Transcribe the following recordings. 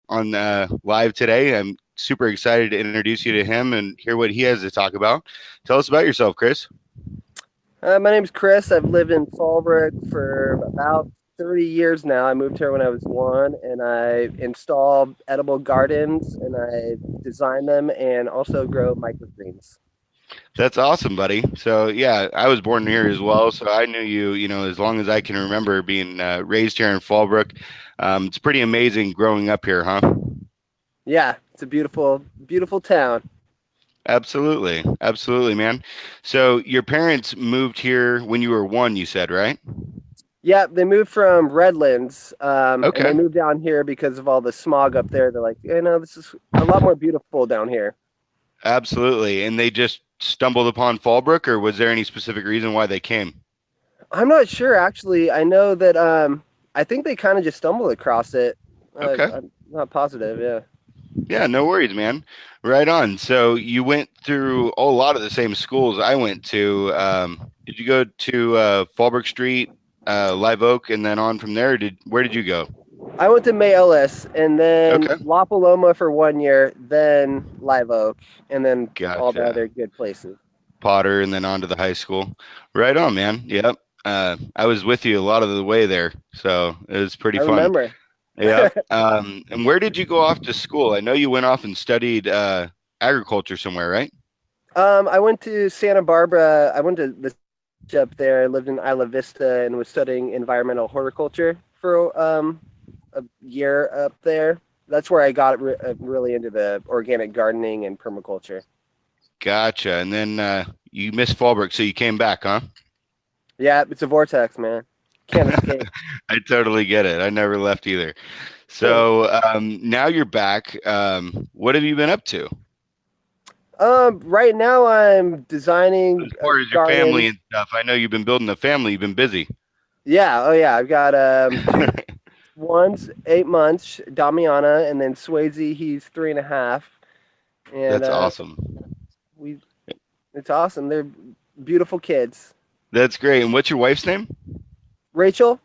on live today. I'm super excited to introduce you to him and hear what he has to talk about. Tell us about yourself, Kris. My name's Kris. I've lived in Fallbrook for about 30 years now. I moved here when I was one, and I install edible gardens, and I design them and also grow microgreens. That's awesome, buddy. So yeah, I was born here as well, so I knew you, as long as I can remember being raised here in Fallbrook. It's pretty amazing growing up here, huh? Yeah, it's a beautiful, beautiful town. Absolutely. Absolutely, man. So your parents moved here when you were one, you said, right? Yeah, they moved from Redlands, and Okay. they moved down here because of all the smog up there. They're like, this is a lot more beautiful down here. Absolutely. And they just stumbled upon Fallbrook, or was there any specific reason why they came? I'm not sure, actually. I know that I think they kind of just stumbled across it. Okay. I'm not positive. Yeah. Yeah, no worries, man. Right on. So you went through a lot of the same schools I went to. Did you go to Fallbrook Street, Live Oak, and then on from there? Where did you go? I went to May Ellis and then Okay. La Paloma for 1 year, then Live Oak, and then all the Gotcha. other good places. Potter, and then on to the high school. Right on, man. Yep. I was with you a lot of the way there, so it was pretty I fun. remember. Yep. And where did you go off to school? I know you went off and studied agriculture somewhere, right? I went to Santa Barbara. I went to the up there. I lived in Isla Vista and was studying environmental horticulture for a year up there. That's where I got really into the organic gardening and permaculture. Gotcha. And then you missed Fallbrook, so you came back, huh? Yeah, it's a vortex, man. Can't escape. I totally get it. I never left either. So now you're back. What have you been up to Right now I'm designing as far as your family gardens. and stuff? I know you've been building a family. You've been busy. Yeah, oh yeah, I've got two ones, 8 months, Damiana, and then Swayze, he's 3.5, and That's awesome. we it's awesome. They're beautiful kids. That's great. And what's your wife's name? Rachel,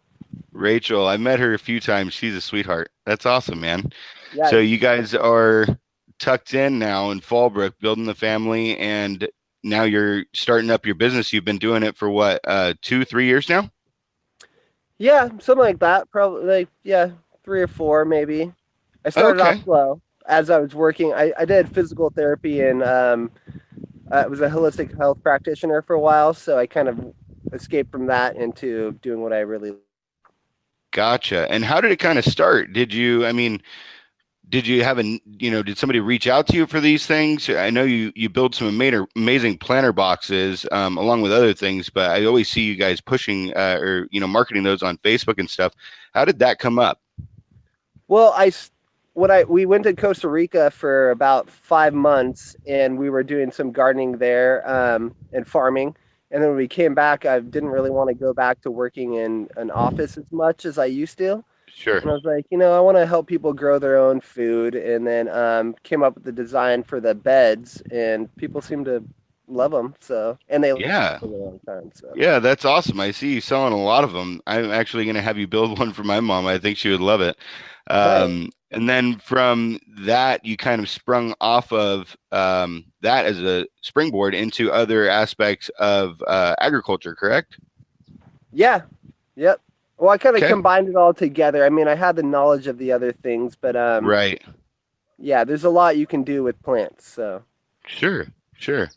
Rachel. I met her a few times. She's a sweetheart. That's awesome, man. yeah, So you guys are tucked in now in Fallbrook, building the family, and now you're starting up your business. You've been doing it for what, 2, 3 years now? yeah, something like that. Probably like yeah, 3 or 4 maybe. I started off Okay. slow as I was working. I did physical therapy and I was a holistic health practitioner for a while, so I kind of escaped from that into doing what I really. Gotcha. And how did it kind of start? I mean, did you have did somebody reach out to you for these things? I know you build some amazing planter boxes along with other things, but I always see you guys pushing or marketing those on Facebook and stuff. How did that come up? Well, we went to Costa Rica for about 5 months, and we were doing some gardening there and farming. And then when we came back, I didn't really want to go back to working in an office as much as I used to. Sure. And I was like, I want to help people grow their own food. And then came up with the design for the beds, and people seem to love them. So, and they last Yeah. for a long time. So, Yeah, that's awesome. I see you selling a lot of them. I'm actually going to have you build one for my mom. I think she would love it. nice. And then from that, you kind of sprung off of that as a springboard into other aspects of agriculture, correct? Yeah. Yep. Well, I kind of Okay. combined it all together. I mean, I had the knowledge of the other things, but Right. yeah, there's a lot you can do with plants. So, Sure. Sure.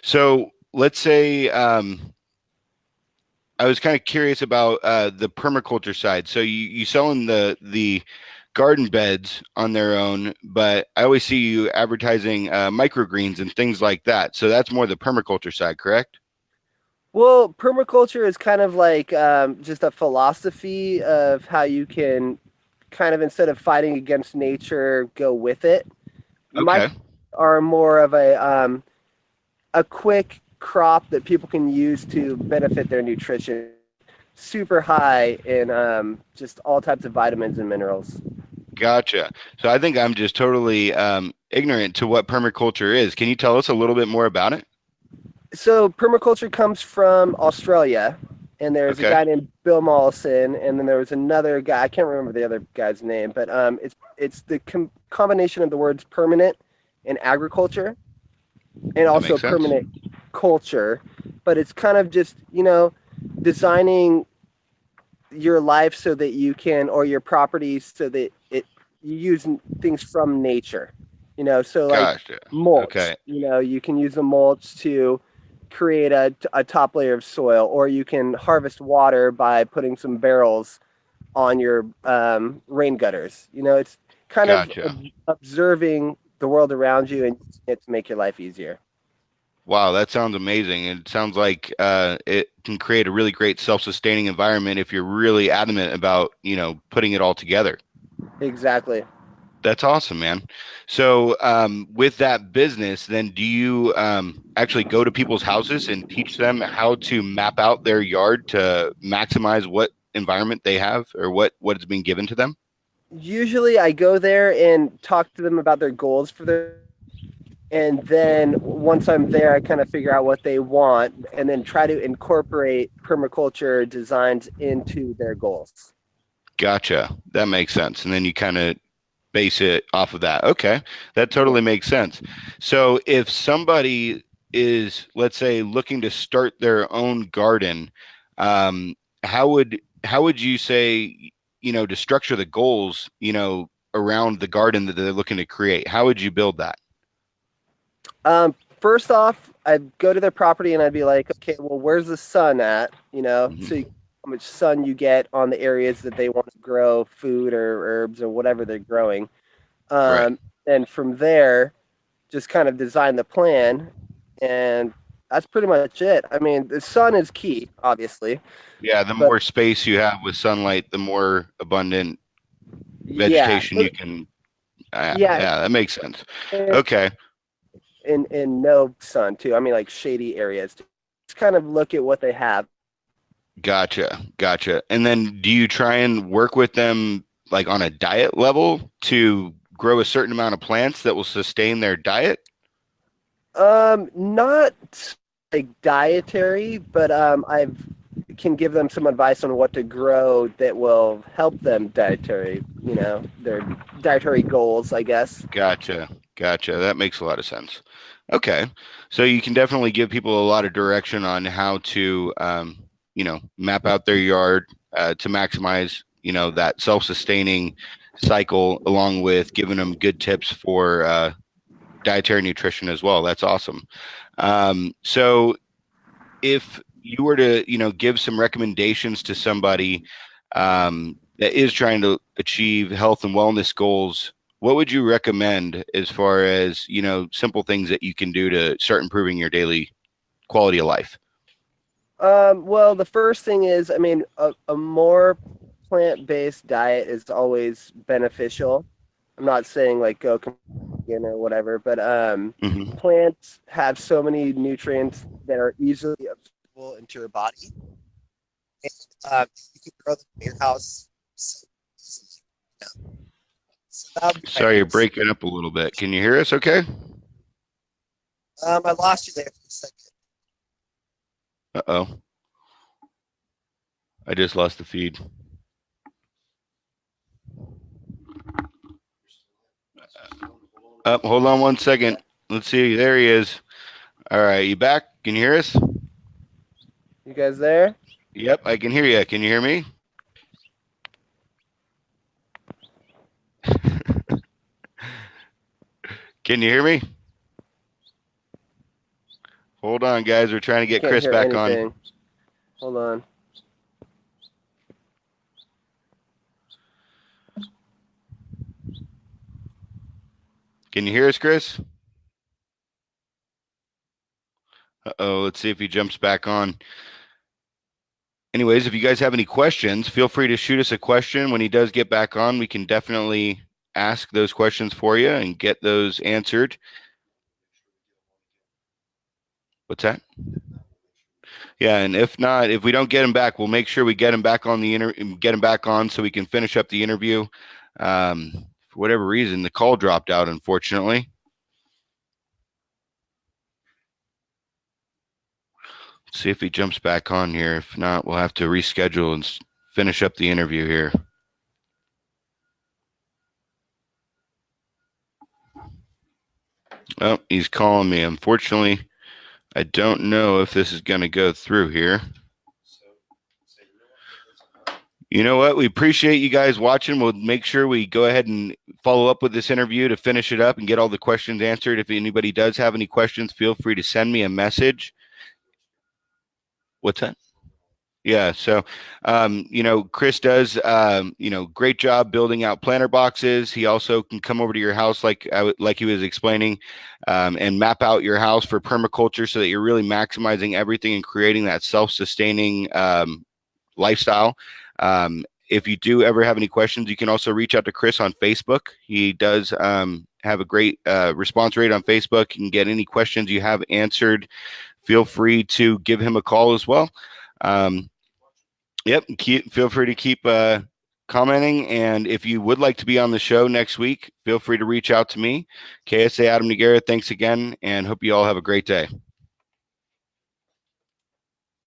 So let's say I was kind of curious about the permaculture side. So you selling the garden beds on their own, but I always see you advertising microgreens and things like that. So that's more the permaculture side, correct? well, permaculture is kind of like just a philosophy of how you can kind of instead of fighting against nature, go with it. Micro Okay. are more of a quick crop that people can use to benefit their nutrition. Super high in just all types of vitamins and minerals. Gotcha. So I think I'm just totally ignorant to what permaculture is. Can you tell us a little bit more about it? So permaculture comes from Australia, and there's a Okay. guy named Bill Mollison, and then there was another guy. I can't remember the other guy's name, but it's the combination of the words permanent and agriculture, and That also makes sense. permanent culture. But it's kind of just designing your life so that you can, or your property so that you use things from nature. So like Gotcha. mulch. Okay. You can use the mulch to create a top layer of soil, or you can harvest water by putting some barrels on your rain gutters. It's kind of Gotcha. observing the world around you and using it to make your life easier. Wow, that sounds amazing. It sounds like it can create a really great self-sustaining environment if you're really adamant about, putting it all together. Exactly. That's awesome, man. So, with that business, then do you actually go to people's houses and teach them how to map out their yard to maximize what environment they have or what is being given to them? Usually I go there and talk to them about their goals for their, and then once I'm there, I kind of figure out what they want and then try to incorporate permaculture designs into their goals. Gotcha. That makes sense. And then you kind of base it off of that. Okay, that Yeah. totally makes sense. So if somebody is, let's say, looking to start their own garden, um, how would you say, to structure the goals, around the garden that they're looking to create? How would you build that? First off, I'd go to their property and I'd be like, okay, well, where's the sun at? Hmm. How much sun you get on the areas that they want to grow food or herbs or whatever they're growing. Right. Um, and from there, just kind of design the plan, and that's pretty much it. I mean, the sun is key, obviously, Yeah, the but more space you have with sunlight, the more abundant yeah, vegetation you can. yeah, Yeah, that makes sense. and Okay. no sun too. I mean, like shady areas. Just kind of look at what they have. Gotcha. Gotcha. And then do you try and work with them like on a diet level to grow a certain amount of plants that will sustain their diet? Not like dietary, but I've can give them some advice on what to grow that will help them dietary. Their dietary goals, I guess. Gotcha. Gotcha. That makes a lot of sense. Okay. So you can definitely give people a lot of direction on how to, map out their yard to maximize, that self-sustaining cycle, along with giving them good tips for dietary nutrition as well. That's awesome. So if you were to, give some recommendations to somebody that is trying to achieve health and wellness goals, what would you recommend as far as, simple things that you can do to start improving your daily quality of life? Well, the first thing is, I mean, a more plant-based diet is always beneficial. I'm not saying like go vegan or whatever, but Hmm. plants have so many nutrients that are easily absorbable into your body, and you can grow them in your house so easily. You know? So that would be my Sorry, you're first. breaking up a little bit. Can you hear us okay? I lost you there for a second. Uh-oh. I just lost the feed. Hold on one second. Let's see. There he is. All right, you back? Can you hear us? You guys there? Yep, I can hear you. Can you hear me? Can you hear me? Hold on, guys. We're trying to get Can't Kris hear back on. anything. Hold on. Can you hear us, Kris? Uh-oh. Let's see if he jumps back on. Anyways, if you guys have any questions, feel free to shoot us a question. When he does get back on, we can definitely ask those questions for you and get those answered. What's that? Yeah, and if not, if we don't get him back, we'll make sure we get him back on get him back on so we can finish up the interview. For whatever reason, the call dropped out, unfortunately. See if he jumps back on here. If not, we'll have to reschedule and finish up the interview here. Oh, he's calling me. Unfortunately, I don't know if this is going to go through here. You know what? We appreciate you guys watching. We'll make sure we go ahead and follow up with this interview to finish it up and get all the questions answered. If anybody does have any questions, feel free to send me a message. What's that? Yeah. So, Kris does, great job building out planter boxes. He also can come over to your house, like he was explaining, and map out your house for permaculture so that you're really maximizing everything and creating that self-sustaining lifestyle. If you do ever have any questions, you can also reach out to Kris on Facebook. He does have a great response rate on Facebook. You can get any questions you have answered. Feel free to give him a call as well. Feel free to keep commenting. And if you would like to be on the show next week, feel free to reach out to me. KSA Adam Nagara, thanks again, and hope you all have a great day.